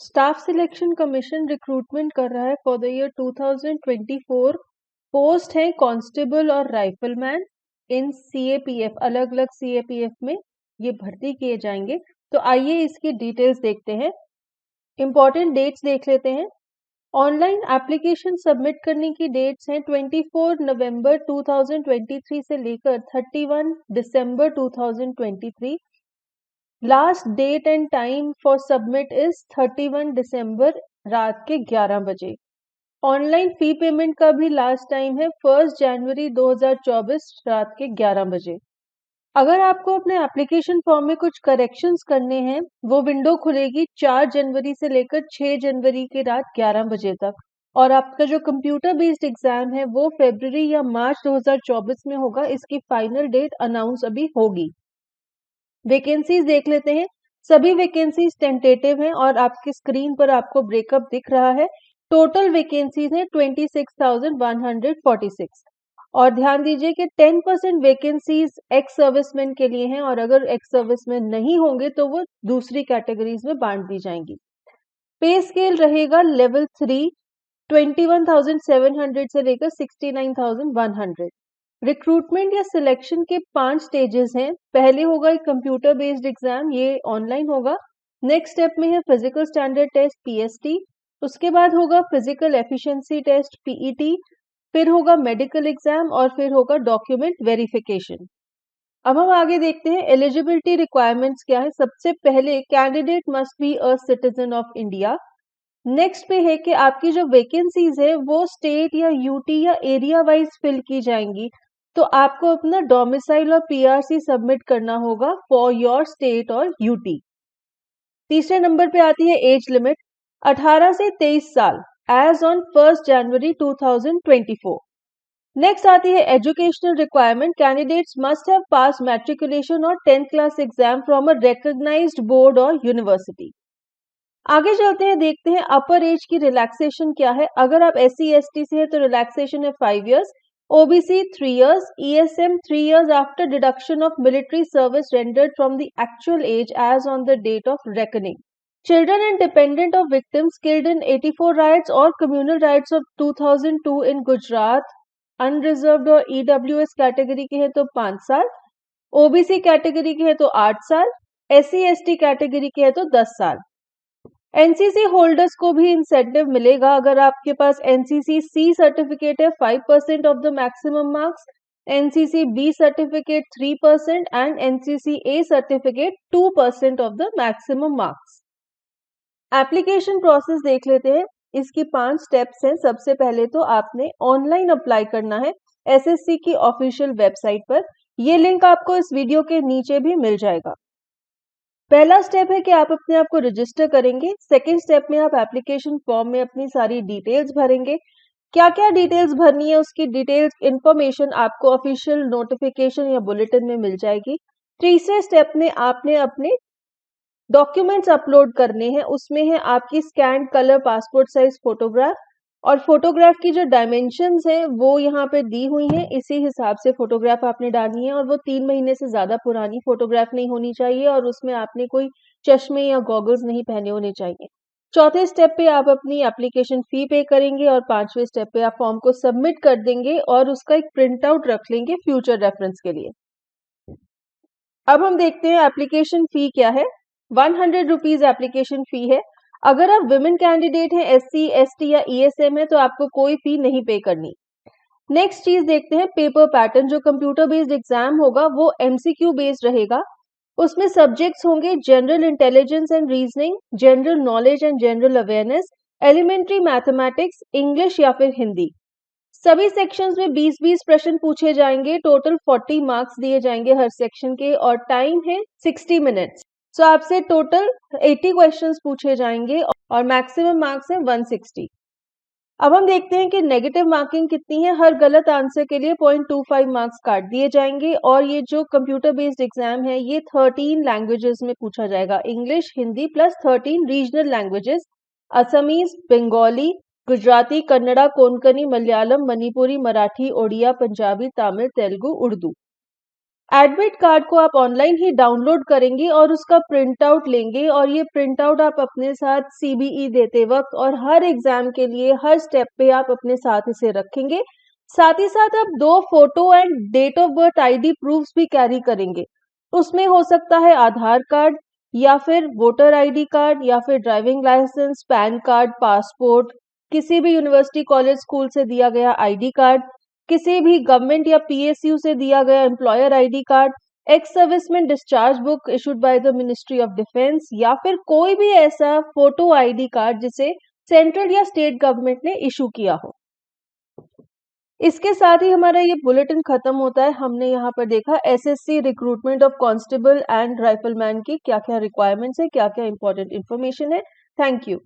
Staff selection commission recruitment कर रहा है फॉर द ईयर 2024। पोस्ट है कांस्टेबल और राइफलमैन इन सीएपीएफ। अलग अलग सीएपीएफ में ये भर्ती किए जाएंगे। तो आइए इसकी डिटेल्स देखते हैं। इंपॉर्टेंट डेट्स देख लेते हैं। ऑनलाइन एप्लीकेशन सबमिट करने की डेट्स हैं 24 नवंबर 2023 से लेकर 31 दिसंबर 2023। Last date and time for submit is 31 दिसंबर रात के 11 बजे। ऑनलाइन फी पेमेंट का भी लास्ट टाइम है 1 जनवरी 2024 रात के 11 बजे। अगर आपको अपने एप्लीकेशन फॉर्म में कुछ करेक्शंस करने हैं, वो विंडो खुलेगी 4 जनवरी से लेकर 6 जनवरी की रात 11 बजे तक। और आपका जो कंप्यूटर बेस्ड एग्जाम है वो फरवरी या मार्च 2024 में होगा। इसकी फाइनल डेट अनाउंस अभी होगी। वैकेंसीज देख लेते हैं। सभी वैकेंसीज टेंटेटिव हैं और आपकी स्क्रीन पर आपको ब्रेकअप दिख रहा है। टोटल वैकेंसीज हैं 26,146। और ध्यान दीजिए कि 10% वैकेंसीज एक्स सर्विसमैन के लिए हैं और अगर एक्स सर्विसमैन नहीं होंगे तो वो दूसरी कैटेगरीज में बांट दी जाएंगी। पे स्केल रहेगा लेवल 3 21,700 से लेकर 69,100। रिक्रूटमेंट या सिलेक्शन के 5 स्टेजेस हैं। पहले होगा एक कंप्यूटर बेस्ड एग्जाम, ये ऑनलाइन होगा। नेक्स्ट स्टेप में है फिजिकल स्टैंडर्ड टेस्ट पीएसटी। उसके बाद होगा फिजिकल एफिशिएंसी टेस्ट पीईटी। फिर होगा मेडिकल एग्जाम और फिर होगा डॉक्यूमेंट वेरिफिकेशन। अब हम आगे देखते हैं एलिजिबिलिटी रिक्वायरमेंट्स क्या है। सबसे पहले candidate must be a citizen of India. Next पे है कि आपकी जो वैकेंसीज है वो स्टेट या यूटी या एरिया वाइज फिल की जाएंगी। तो आपको अपना डोमिसाइल और पीआरसी सबमिट करना होगा फॉर योर स्टेट और यूटी। तीसरे नंबर पे आती है एज लिमिट 18 से 23 साल एज ऑन 1 जनवरी 2024। नेक्स्ट आती है educational requirement. Candidates must have pass matriculation और 10th class exam from a recognised board और यूनिवर्सिटी। आगे चलते हैं, देखते हैं अपर एज की रिलैक्सेशन क्या है। अगर आप SC ST से है तो रिलैक्सेशन है 5 years, OBC 3 years, ESM 3 years after deduction of military service rendered from the actual age as on the date of reckoning. Children and dependent of victims killed in 84 riots or communal riots of 2002 in Gujarat, unreserved और EWS category के हैं तो 5 साल, OBC category के हैं तो 8 साल, SC ST category के हैं तो 10 साल। एनसीसी होल्डर्स को भी इंसेंटिव मिलेगा। अगर आपके पास एनसीसी सी सर्टिफिकेट है 5% of the maximum marks, NCC B certificate 3% and NCC A certificate 2% of the maximum marks. Application process देख लेते हैं। इसकी 5 स्टेप्स हैं। सबसे पहले तो आपने ऑनलाइन अप्लाई करना है एसएससी की ऑफिशियल वेबसाइट पर। ये लिंक आपको इस वीडियो के नीचे भी मिल जाएगा। पहला स्टेप है कि आप अपने आप को रजिस्टर करेंगे। सेकेंड स्टेप में आप एप्लीकेशन फॉर्म में अपनी सारी डिटेल्स भरेंगे। क्या क्या डिटेल्स भरनी है उसकी डिटेल्स इंफॉर्मेशन आपको ऑफिशियल नोटिफिकेशन या बुलेटिन में मिल जाएगी। तीसरे स्टेप में आपने अपने डॉक्यूमेंट्स अपलोड करने हैं। उसमें है आपकी scan colour passport size photograph और फोटोग्राफ की जो डायमेंशंस हैं वो यहाँ पे दी हुई हैं। इसी हिसाब से फोटोग्राफ आपने डालनी है और वो 3 महीने से ज्यादा पुरानी फोटोग्राफ नहीं होनी चाहिए और उसमें आपने कोई चश्मे या गॉगल्स नहीं पहने होने चाहिए। चौथे स्टेप पे आप अपनी एप्लीकेशन फी पे करेंगे और 5वें स्टेप पे आप फॉर्म को सबमिट कर देंगे और उसका एक प्रिंट आउट रख लेंगे फ्यूचर रेफरेंस के लिए। अब हम देखते हैं एप्लीकेशन फी क्या है। 100 रुपीज एप्लीकेशन फी है। अगर आप विमेन कैंडिडेट हैं, SC ST या ESM है तो आपको कोई फी नहीं पे करनी। नेक्स्ट चीज देखते हैं पेपर पैटर्न। जो कंप्यूटर बेस्ड एग्जाम होगा वो MCQ बेस्ड रहेगा। उसमें सब्जेक्ट्स होंगे general intelligence and reasoning, general knowledge and general awareness, elementary mathematics, English या फिर हिंदी। सभी सेक्शंस में 20-20 प्रश्न पूछे जाएंगे। टोटल 40 मार्क्स दिए जाएंगे हर सेक्शन के और टाइम है 60 मिनट्स। सो आपसे टोटल 80 क्वेश्चंस पूछे जाएंगे और मैक्सिमम मार्क्स है 160। अब हम देखते हैं कि नेगेटिव मार्किंग कितनी है। हर गलत आंसर के लिए 0.25 मार्क्स काट दिए जाएंगे और ये जो कंप्यूटर बेस्ड एग्जाम है ये 13 लैंग्वेजेस में पूछा जाएगा। English, Hindi plus 13 regional languages, Assamese, Bengali, Gujarati, Kannada, Konkani, Malayalam, Manipuri, Marathi, Odia, Punjabi, Tamil, Telugu, Urdu. Admit card को आप ऑनलाइन ही डाउनलोड करेंगे और उसका प्रिंट आउट लेंगे और ये प्रिंट आउट आप अपने साथ सीबीई देते वक्त और हर एग्जाम के लिए हर स्टेप पे आप अपने साथ इसे रखेंगे। साथ ही साथ आप 2 photo and date of birth ID proofs भी कैरी करेंगे। उसमें हो सकता है आधार कार्ड या फिर वोटर आईडी कार्ड या फिर driving licence, PAN card, passport, किसी भी यूनिवर्सिटी, कॉलेज, स्कूल से दिया गया आईडी कार्ड, किसी भी गवर्नमेंट या पीएसयू से दिया गया employer ID card, ex serviceman discharge book issued by the ministry of defence या फिर कोई भी ऐसा फोटो आईडी कार्ड जिसे सेंट्रल या स्टेट गवर्नमेंट ने इशू किया हो। इसके साथ ही हमारा ये बुलेटिन खत्म होता है। हमने यहाँ पर देखा SSC recruitment of constable and rifleman की क्या-क्या रिक्वायरमेंट्स है, क्या-क्या इंपॉर्टेंट इन्फॉर्मेशन है। Thank you.